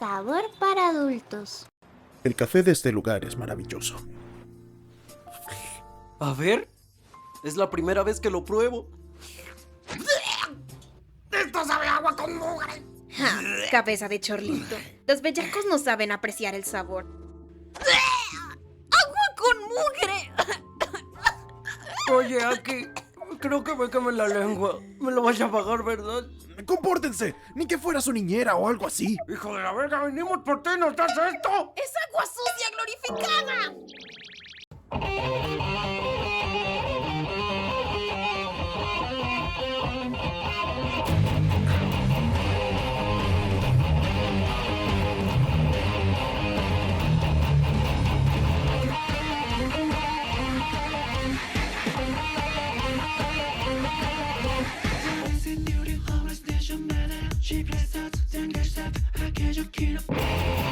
Sabor para adultos. El café de este lugar es maravilloso. A ver, es la primera vez que lo pruebo. ¡Esto sabe a agua con mugre! Ja, cabeza de chorlito. Los bellacos no saben apreciar el sabor. ¡Agua con mugre! Oye, aquí, creo que me quemé la lengua. Me lo vas a pagar, ¿verdad? ¡Compórtense! Ni que fuera su niñera o algo así. Hijo de la verga, venimos por ti, ¿nos das esto? ¡Es agua sucia glorificada! She plays out, then gets up, I get your kid up.